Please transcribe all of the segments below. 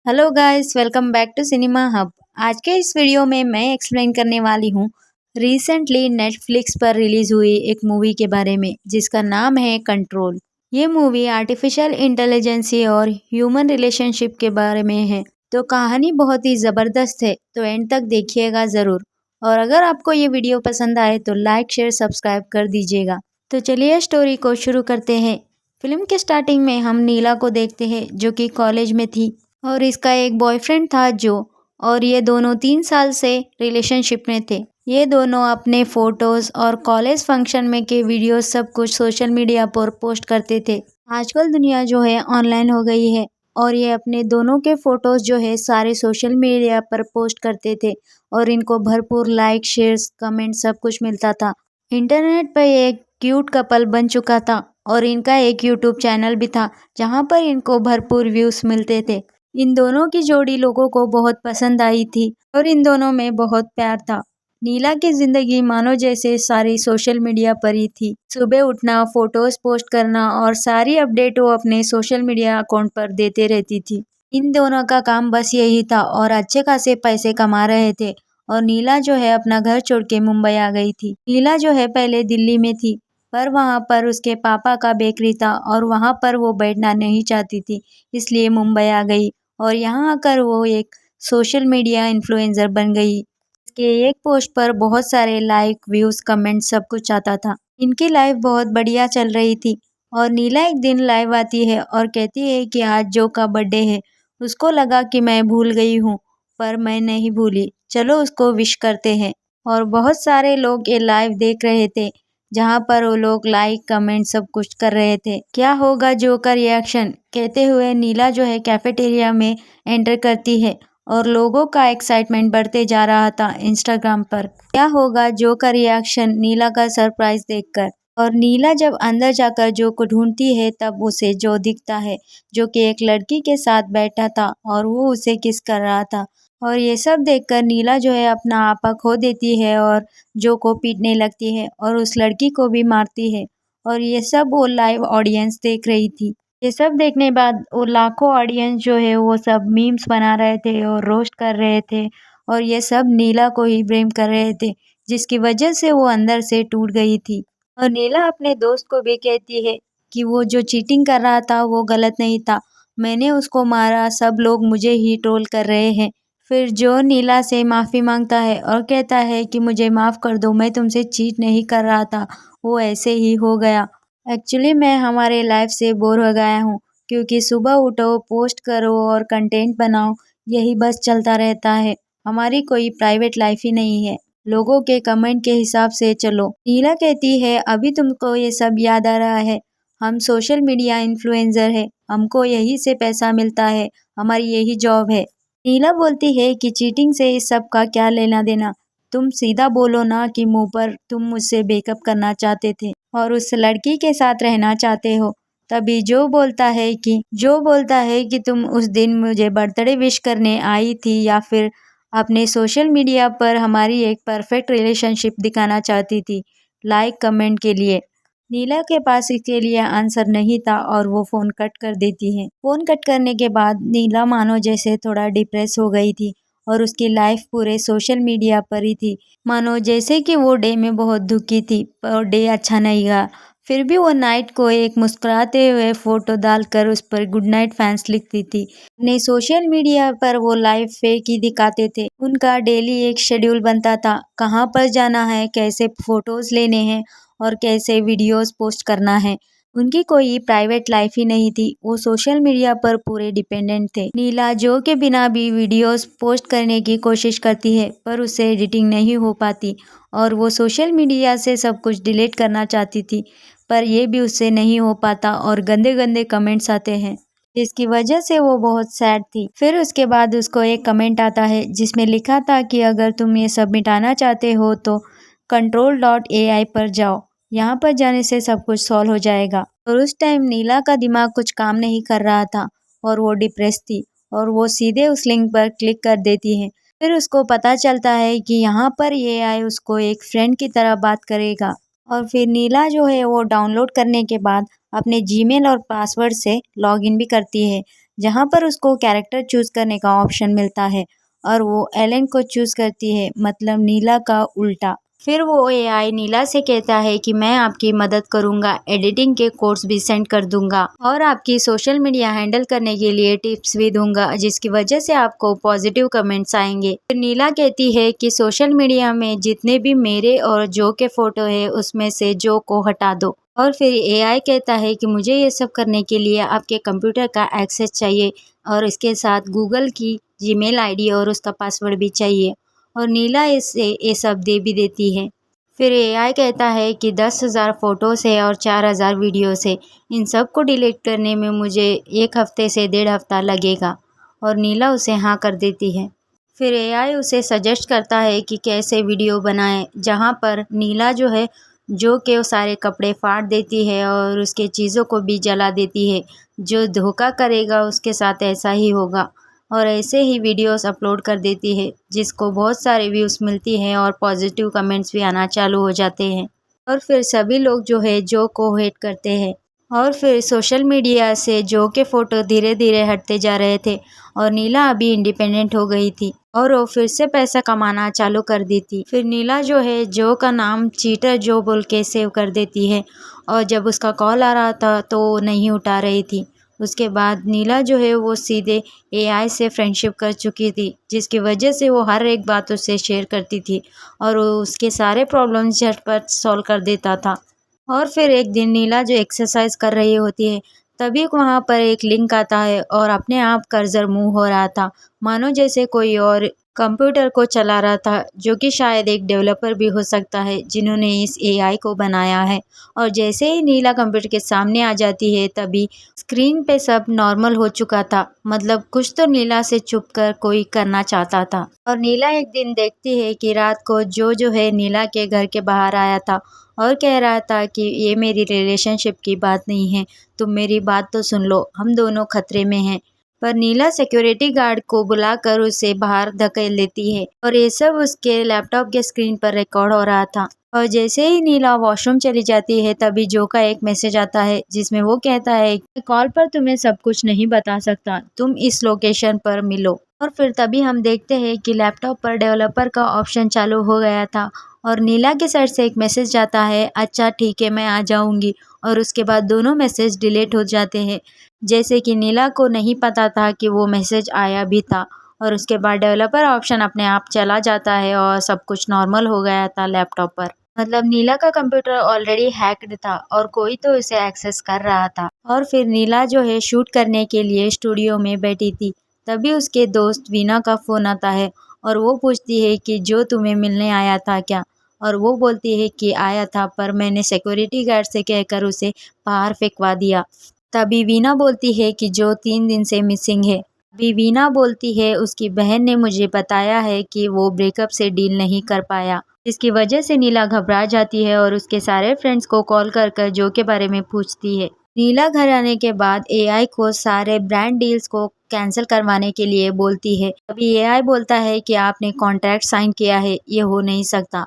Hello guys, welcome back to cinema hub. आज के इस वीडियो में मैं एक्सप्लेन करने वाली हूँ रिसेंटली नेटफ्लिक्स पर रिलीज हुई एक मूवी के बारे में जिसका नाम है कंट्रोल। ये मूवी आर्टिफिशियल इंटेलिजेंसी और ह्यूमन रिलेशनशिप के बारे में है। तो कहानी बहुत ही ज़बरदस्त है, तो एंड तक देखिएगा ज़रूर। और अगर आपको ये वीडियो पसंद आए तो लाइक शेयर सब्सक्राइब कर दीजिएगा। तो चलिए स्टोरी को शुरू करते हैं। फिल्म के स्टार्टिंग में हम नीला को देखते हैं जो कि कॉलेज में थी और इसका एक बॉयफ्रेंड था जो, और ये दोनों 3 साल से रिलेशनशिप में थे। ये दोनों अपने फोटोज और कॉलेज फंक्शन में के वीडियोस सब कुछ सोशल मीडिया पर पोस्ट करते थे। आजकल दुनिया जो है ऑनलाइन हो गई है और ये अपने दोनों के फोटोज जो है सारे सोशल मीडिया पर पोस्ट करते थे और इनको भरपूर लाइक शेयर्स कमेंट सब कुछ मिलता था। इंटरनेट पर ये एक क्यूट कपल बन चुका था और इनका एक यूट्यूब चैनल भी था जहाँ पर इनको भरपूर व्यूज मिलते थे। इन दोनों की जोड़ी लोगों को बहुत पसंद आई थी और इन दोनों में बहुत प्यार था। नीला की जिंदगी मानो जैसे सारी सोशल मीडिया पर ही थी। सुबह उठना, फोटोज पोस्ट करना और सारी अपडेट वो अपने सोशल मीडिया अकाउंट पर देते रहती थी। इन दोनों का काम बस यही था और अच्छे खासे पैसे कमा रहे थे। और नीला जो है अपना घर छोड़ के मुंबई आ गई थी। नीला जो है पहले दिल्ली में थी पर वहाँ पर उसके पापा का बेकरी था और वहाँ पर वो बैठना नहीं चाहती थी, इसलिए मुंबई आ गई। और यहाँ आकर वो एक सोशल मीडिया इन्फ्लुएंसर बन गई। इसके एक पोस्ट पर बहुत सारे लाइक व्यूज कमेंट सब कुछ आता था। इनकी लाइफ बहुत बढ़िया चल रही थी और नीला एक दिन लाइव आती है और कहती है कि आज जो का बर्थडे है। उसको लगा कि मैं भूल गई हूँ, पर मैं नहीं भूली, चलो उसको विश करते हैं। और बहुत सारे लोग ये लाइव देख रहे थे जहाँ पर वो लोग लाइक कमेंट सब कुछ कर रहे थे। क्या होगा जो का रिएक्शन, कहते हुए नीला जो है कैफेटेरिया में एंटर करती है और लोगों का एक्साइटमेंट बढ़ते जा रहा था इंस्टाग्राम पर। क्या होगा जो का रिएक्शन नीला का सरप्राइज देखकर। और नीला जब अंदर जाकर जो को ढूंढती है तब उसे जो दिखता है जो कि एक लड़की के साथ बैठा था और वो उसे किस कर रहा था। और ये सब देखकर नीला जो है अपना आपा खो देती है और जो को पीटने लगती है और उस लड़की को भी मारती है। और ये सब वो लाइव ऑडियंस देख रही थी। ये सब देखने बाद वो लाखों ऑडियंस जो है वो सब मीम्स बना रहे थे और रोस्ट कर रहे थे और ये सब नीला को ही ब्लेम कर रहे थे, जिसकी वजह से वो अंदर से टूट गई थी। और नीला अपने दोस्त को भी कहती है कि वो जो चीटिंग कर रहा था वो गलत नहीं था, मैंने उसको मारा, सब लोग मुझे ही ट्रोल कर रहे हैं। फिर जो नीला से माफ़ी मांगता है और कहता है कि मुझे माफ़ कर दो, मैं तुमसे चीट नहीं कर रहा था, वो ऐसे ही हो गया। एक्चुअली मैं हमारे लाइफ से बोर हो गया हूँ क्योंकि सुबह उठो, पोस्ट करो और कंटेंट बनाओ, यही बस चलता रहता है। हमारी कोई प्राइवेट लाइफ ही नहीं है, लोगों के कमेंट के हिसाब से चलो। नीला कहती है अभी तुमको ये सब याद आ रहा है, हम सोशल मीडिया इन्फ्लुएंसर है, हमको यही से पैसा मिलता है, हमारी यही जॉब है। नीला बोलती है कि चीटिंग से इस सब का क्या लेना देना, तुम सीधा बोलो ना कि मुंह पर तुम मुझसे ब्रेकअप करना चाहते थे और उस लड़की के साथ रहना चाहते हो। तभी जो बोलता है कि तुम उस दिन मुझे बर्थडे विश करने आई थी या फिर अपने सोशल मीडिया पर हमारी एक परफेक्ट रिलेशनशिप दिखाना चाहती थी लाइक कमेंट के लिए। नीला के पास इसके लिए आंसर नहीं था और वो फ़ोन कट कर देती है। फ़ोन कट करने के बाद नीला मानो जैसे थोड़ा डिप्रेस हो गई थी और उसकी लाइफ पूरे सोशल मीडिया पर ही थी। मानो जैसे कि वो डे में बहुत दुखी थी पर डे अच्छा नहीं गया। फिर भी वो नाइट को एक मुस्कुराते हुए फ़ोटो डालकर उस पर गुड नाइट फैंस लिखती थी। अपने सोशल मीडिया पर वो लाइव फेक ही दिखाते थे। उनका डेली एक शेड्यूल बनता था, कहाँ पर जाना है, कैसे फ़ोटोज़ लेने हैं और कैसे वीडियोस पोस्ट करना है। उनकी कोई प्राइवेट लाइफ ही नहीं थी, वो सोशल मीडिया पर पूरे डिपेंडेंट थे। नीला जो के बिना भी वीडियोस पोस्ट करने की कोशिश करती है पर उससे एडिटिंग नहीं हो पाती और वो सोशल मीडिया से सब कुछ डिलीट करना चाहती थी पर ये भी उससे नहीं हो पाता और गंदे गंदे कमेंट्स आते हैं, जिसकी वजह से वो बहुत सैड थी। फिर उसके बाद उसको एक कमेंट आता है जिसमें लिखा था कि अगर तुम ये सब मिटाना चाहते हो तो control.ai पर जाओ, यहाँ पर जाने से सब कुछ सॉल्व हो जाएगा। और उस टाइम नीला का दिमाग कुछ काम नहीं कर रहा था और वो डिप्रेस थी और वो सीधे उस लिंक पर क्लिक कर देती है। फिर उसको पता चलता है कि यहाँ पर एआई उसको एक फ्रेंड की तरह बात करेगा। और फिर नीला जो है वो डाउनलोड करने के बाद अपने जीमेल और पासवर्ड से लॉगिन भी करती है जहाँ पर उसको कैरेक्टर चूज करने का ऑप्शन मिलता है और वो एलन को चूज करती है, मतलब नीला का उल्टा। फिर वो एआई नीला से कहता है कि मैं आपकी मदद करूंगा, एडिटिंग के कोर्स भी सेंड कर दूंगा और आपकी सोशल मीडिया हैंडल करने के लिए टिप्स भी दूंगा, जिसकी वजह से आपको पॉजिटिव कमेंट्स आएंगे। फिर नीला कहती है कि सोशल मीडिया में जितने भी मेरे और जो के फोटो है उसमें से जो को हटा दो। और फिर एआई कहता है कि मुझे ये सब करने के लिए आपके कंप्यूटर का एक्सेस चाहिए और इसके साथ गूगल की जीमेल आईडी और उसका पासवर्ड भी चाहिए, और नीला इसे ये सब दे भी देती है। फिर एआई कहता है कि 10,000 फ़ोटोज़ है और 4,000 वीडियोज़ है। इन सब को डिलीट करने में मुझे 1 हफ्ते से 1.5 हफ्ता लगेगा, और नीला उसे हाँ कर देती है। फिर एआई उसे सजेस्ट करता है कि कैसे वीडियो बनाएं, जहाँ पर नीला जो है जो के वो सारे कपड़े फाड़ देती है और उसके चीज़ों को भी जला देती है। जो धोखा करेगा उसके साथ ऐसा ही होगा, और ऐसे ही वीडियोस अपलोड कर देती है, जिसको बहुत सारे व्यूज़ मिलती हैं और पॉजिटिव कमेंट्स भी आना चालू हो जाते हैं। और फिर सभी लोग जो है जो को हेट करते हैं, और फिर सोशल मीडिया से जो के फ़ोटो धीरे धीरे हटते जा रहे थे, और नीला अभी इंडिपेंडेंट हो गई थी और वो फिर से पैसा कमाना चालू कर दी थी। फिर नीला जो है जो का नाम चीटर जो बोल के सेव कर देती है, और जब उसका कॉल आ रहा था तो वो नहीं उठा रही थी। उसके बाद नीला जो है वो सीधे एआई से फ्रेंडशिप कर चुकी थी, जिसकी वजह से वो हर एक बात उससे शेयर करती थी और वो उसके सारे प्रॉब्लम्स झटपट सॉल्व कर देता था। और फिर एक दिन नीला जो एक्सरसाइज कर रही होती है, तभी वहाँ पर एक लिंक आता है और अपने आप कर्सर मूव हो रहा था, मानो जैसे कोई और कंप्यूटर को चला रहा था, जो कि शायद एक डेवलपर भी हो सकता है जिन्होंने इस एआई को बनाया है। और जैसे ही नीला कंप्यूटर के सामने आ जाती है, तभी स्क्रीन पे सब नॉर्मल हो चुका था, मतलब कुछ तो नीला से छुप कर कोई करना चाहता था। और नीला एक दिन देखती है कि रात को जो है नीला के घर के बाहर आया था और कह रहा था कि ये मेरी रिलेशनशिप की बात नहीं है, तुम मेरी बात तो सुन लो, हम दोनों खतरे में हैं। पर नीला सिक्योरिटी गार्ड को बुलाकर उसे बाहर धकेल देती है, और ये सब उसके लैपटॉप के स्क्रीन पर रिकॉर्ड हो रहा था। और जैसे ही नीला वॉशरूम चली जाती है, तभी जो का एक मैसेज आता है जिसमें वो कहता है कि कॉल पर तुम्हें सब कुछ नहीं बता सकता, तुम इस लोकेशन पर मिलो। और फिर तभी हम देखते हैं कि लैपटॉप पर डेवलपर का ऑप्शन चालू हो गया था, और नीला के साइड से एक मैसेज जाता है, अच्छा ठीक है मैं आ जाऊंगी, और उसके बाद दोनों मैसेज डिलीट हो जाते हैं, जैसे कि नीला को नहीं पता था कि वो मैसेज आया भी था। और उसके बाद डेवलपर ऑप्शन अपने आप चला जाता है और सब कुछ नॉर्मल हो गया था लैपटॉप पर, मतलब नीला का कंप्यूटर ऑलरेडी हैक्ड था और कोई तो इसे एक्सेस कर रहा था। और फिर नीला जो है शूट करने के लिए स्टूडियो में बैठी थी, तभी उसके दोस्त वीना का फ़ोन आता है और वो पूछती है कि जो तुम्हें मिलने आया था क्या, और वो बोलती है कि आया था, पर मैंने सिक्योरिटी गार्ड से कहकर उसे बाहर फेंकवा दिया। तभी वीना बोलती है कि जो 3 दिन से मिसिंग है। अभी वीना बोलती है उसकी बहन ने मुझे बताया है कि वो ब्रेकअप से डील नहीं कर पाया, इसकी वजह से नीला घबरा जाती है और उसके सारे फ्रेंड्स को कॉल कर कर जो के बारे में पूछती है। नीला घर आने के बाद एआई को सारे ब्रांड डील्स को कैंसिल करवाने के लिए बोलती है। अभी एआई बोलता है कि आपने कॉन्ट्रैक्ट साइन किया है, ये हो नहीं सकता।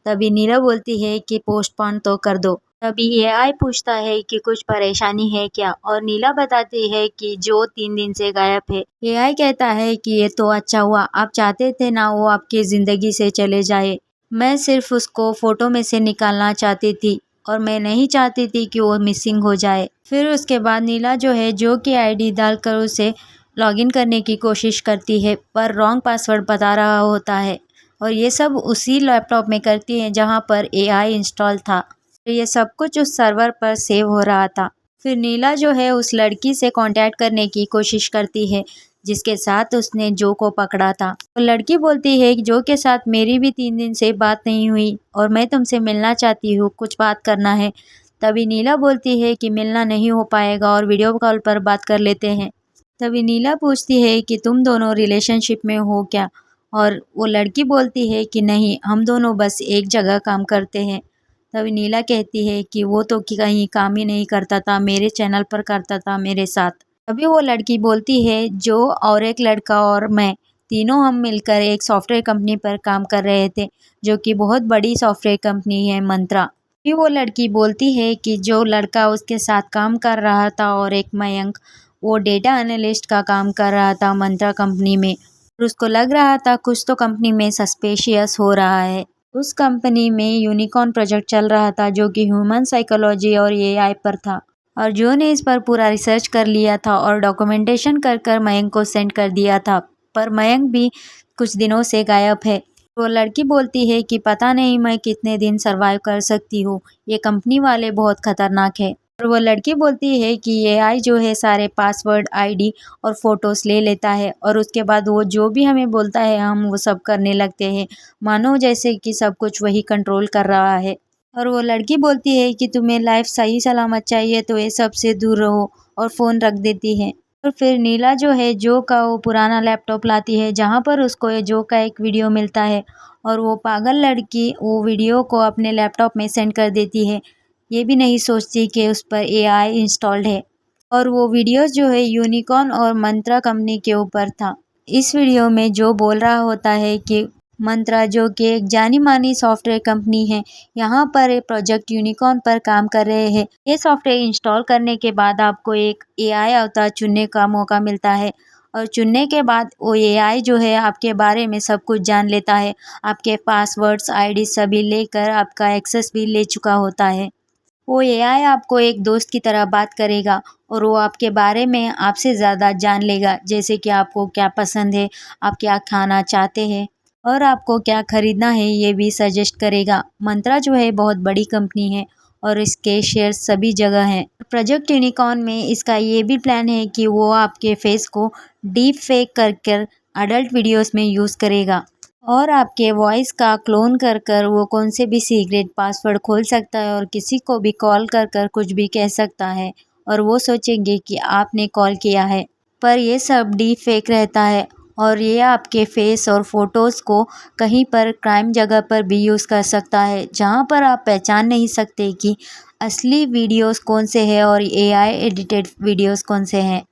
तभी नीला बोलती है कि पोस्टपोन तो कर दो। तभी एआई पूछता है कि कुछ परेशानी है क्या, और नीला बताती है कि जो 3 दिन से गायब है। एआई कहता है कि ये तो अच्छा हुआ, आप चाहते थे ना वो आपकी ज़िंदगी से चले जाए, मैं सिर्फ उसको फ़ोटो में से निकालना चाहती थी और मैं नहीं चाहती थी कि वो मिसिंग हो जाए। फिर उसके बाद नीला जो है जो की आईडी डालकर उसे लॉगिन करने की कोशिश करती है, पर रॉन्ग पासवर्ड बता रहा होता है, और ये सब उसी लैपटॉप में करती है जहाँ पर एआई इंस्टॉल था। ये सब कुछ उस सर्वर पर सेव हो रहा था। फिर नीला जो है उस लड़की से कांटेक्ट करने की कोशिश करती है जिसके साथ उसने जो को पकड़ा था। तो लड़की बोलती है कि जो के साथ मेरी भी 3 दिन से बात नहीं हुई और मैं तुमसे मिलना चाहती हूँ, कुछ बात करना है। तभी नीला बोलती है कि मिलना नहीं हो पाएगा और वीडियो कॉल पर बात कर लेते हैं। तभी नीला पूछती है कि तुम दोनों रिलेशनशिप में हो क्या, और वो लड़की बोलती है कि नहीं, हम दोनों बस एक जगह काम करते हैं। तभी नीला कहती है कि वो तो कि कहीं काम ही नहीं करता था, मेरे चैनल पर करता था मेरे साथ। तभी वो लड़की बोलती है जो और एक लड़का और मैं तीनों हम मिलकर एक सॉफ्टवेयर कंपनी पर काम कर रहे थे, जो कि बहुत बड़ी सॉफ्टवेयर कंपनी है, मंत्रा। फिर वो लड़की बोलती है कि जो लड़का उसके साथ काम कर रहा था और एक मयंक, वो डेटा एनालिस्ट का काम कर रहा था मंत्रा कंपनी में और उसको लग रहा था कुछ तो कंपनी में सस्पेशियस हो रहा है। उस कंपनी में यूनिकॉर्न प्रोजेक्ट चल रहा था जो कि ह्यूमन साइकोलॉजी और एआई पर था और जो ने इस पर पूरा रिसर्च कर लिया था और डॉक्यूमेंटेशन कर कर मयंक को सेंड कर दिया था। पर मयंक भी कुछ दिनों से गायब है। वो लड़की बोलती है कि पता नहीं मैं कितने दिन सरवाइव कर सकती हूँ, ये कंपनी वाले बहुत खतरनाक है। और वो लड़की बोलती है कि एआई जो है सारे पासवर्ड, आईडी और फोटोज ले लेता है और उसके बाद वो जो भी हमें बोलता है हम वो सब करने लगते हैं, मानो जैसे कि सब कुछ वही कंट्रोल कर रहा है। और वो लड़की बोलती है कि तुम्हें लाइफ सही सलामत चाहिए तो ये सब से दूर रहो और फ़ोन रख देती है। और फिर नीला जो है जो का वो पुराना लैपटॉप लाती है जहाँ पर उसको ये जो का एक वीडियो मिलता है और वो पागल लड़की वो वीडियो को अपने लैपटॉप में सेंड कर देती है, ये भी नहीं सोचती कि उस पर एआई इंस्टॉल्ड है। और वो वीडियोस जो है यूनिकॉर्न और मंत्रा कंपनी के ऊपर था। इस वीडियो में जो बोल रहा होता है कि मंत्रा जो कि एक जानी मानी सॉफ्टवेयर कंपनी है, यहाँ पर एक प्रोजेक्ट यूनिकॉर्न पर काम कर रहे हैं। ये सॉफ्टवेयर इंस्टॉल करने के बाद आपको एक एआई अवतार चुनने का मौका मिलता है और चुनने के बाद वो एआई जो है आपके बारे में सब कुछ जान लेता है, आपके पासवर्ड्स, आईडी सभी लेकर आपका एक्सेस भी ले चुका होता है। वो एआई आपको एक दोस्त की तरह बात करेगा और वो आपके बारे में आपसे ज़्यादा जान लेगा, जैसे कि आपको क्या पसंद है, आप क्या खाना चाहते हैं और आपको क्या खरीदना है ये भी सजेस्ट करेगा। मंत्रा जो है बहुत बड़ी कंपनी है और इसके शेयर सभी जगह हैं। प्रोजेक्ट यूनिकॉर्न में इसका ये भी प्लान है कि वो आपके फेस को डीप फेक कर कर अडल्ट वीडियोस में यूज़ करेगा और आपके वॉइस का क्लोन कर कर वो कौन से भी सीक्रेट पासवर्ड खोल सकता है और किसी को भी कॉल कर कर कुछ भी कह सकता है और वो सोचेंगे कि आपने कॉल किया है। पर ये सब डीप फेक रहता है और ये आपके फेस और फोटोज़ को कहीं पर क्राइम जगह पर भी यूज़ कर सकता है, जहाँ पर आप पहचान नहीं सकते कि असली वीडियोस कौन से हैं और एआई एडिटेड वीडियोस कौन से हैं।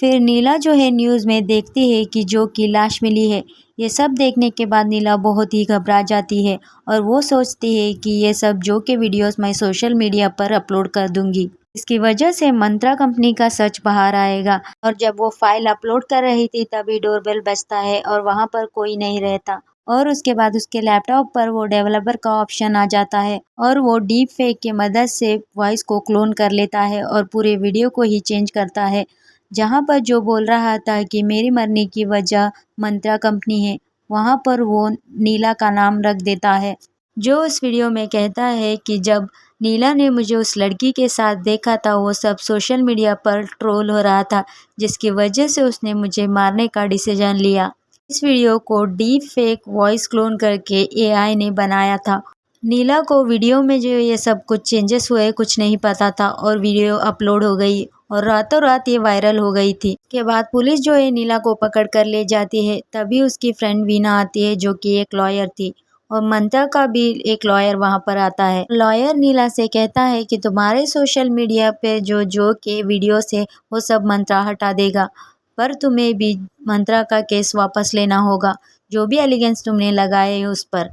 फिर नीला जो है न्यूज़ में देखती है कि जो की लाश मिली है। ये सब देखने के बाद नीला बहुत ही घबरा जाती है और वो सोचती है कि ये सब जो के वीडियोस मैं सोशल मीडिया पर अपलोड कर दूंगी। इसकी वजह से मंत्रा कंपनी का सच बाहर आएगा और जब वो फाइल अपलोड कर रही थी तभी डोरबेल बजता है और वहाँ पर कोई नहीं रहता और उसके बाद उसके लैपटॉप पर वो डेवलपर का ऑप्शन आ जाता है और वो डीप फेक की मदद से वॉइस को क्लोन कर लेता है और पूरे वीडियो को ही चेंज करता है, जहाँ पर जो बोल रहा था कि मेरी मरने की वजह मंत्रा कंपनी है, वहाँ पर वो नीला का नाम रख देता है, जो उस वीडियो में कहता है कि जब नीला ने मुझे उस लड़की के साथ देखा था वो सब सोशल मीडिया पर ट्रोल हो रहा था, जिसकी वजह से उसने मुझे मारने का डिसीजन लिया। इस वीडियो को डीप फेक वॉइस क्लोन करके एआई ने बनाया था। नीला को वीडियो में जो ये सब कुछ चेंजेस हुए कुछ नहीं पता था और वीडियो अपलोड हो गई और रातों रात ये वायरल हो गई थी। के बाद पुलिस जो है नीला को पकड़ कर ले जाती है, तभी उसकी फ्रेंड वीना आती है जो कि एक लॉयर थी और मंत्रा का भी एक लॉयर वहां पर आता है। लॉयर नीला से कहता है कि तुम्हारे सोशल मीडिया पे जो के वीडियोस है वो सब मंत्रा हटा देगा, पर तुम्हें भी मंत्रा का केस वापस लेना होगा, जो भी एलिगेंस तुमने लगाए उस पर,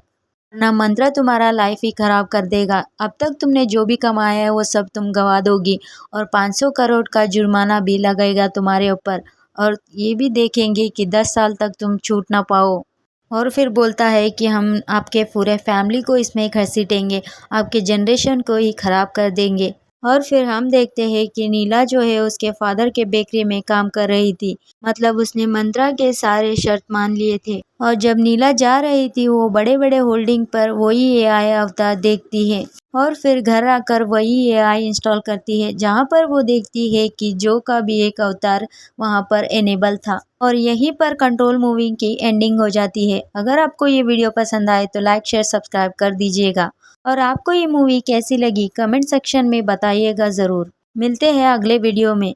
ना मंत्रा तुम्हारा लाइफ ही खराब कर देगा। अब तक तुमने जो भी कमाया है वो सब तुम गवा दोगी और 500 करोड़ का जुर्माना भी लगेगा तुम्हारे ऊपर और ये भी देखेंगे कि 10 साल तक तुम छूट ना पाओ। और फिर बोलता है कि हम आपके पूरे फैमिली को इसमें घसीटेंगे, आपके जनरेशन को ही खराब कर देंगे। और फिर हम देखते हैं कि नीला जो है उसके फादर के बेकरी में काम कर रही थी, मतलब उसने मंत्रा के सारे शर्त मान लिए थे और जब नीला जा रही थी वो बड़े बड़े होल्डिंग पर वही एआई अवतार देखती है और फिर घर आकर वही एआई इंस्टॉल करती है, जहाँ पर वो देखती है कि जो का भी एक अवतार वहाँ पर एनेबल था और यहीं पर कंट्रोल मूवी की एंडिंग हो जाती है। अगर आपको ये वीडियो पसंद आए तो लाइक शेयर सब्सक्राइब कर दीजिएगा और आपको ये मूवी कैसी लगी कमेंट सेक्शन में बताइएगा ज़रूर। मिलते हैं अगले वीडियो में।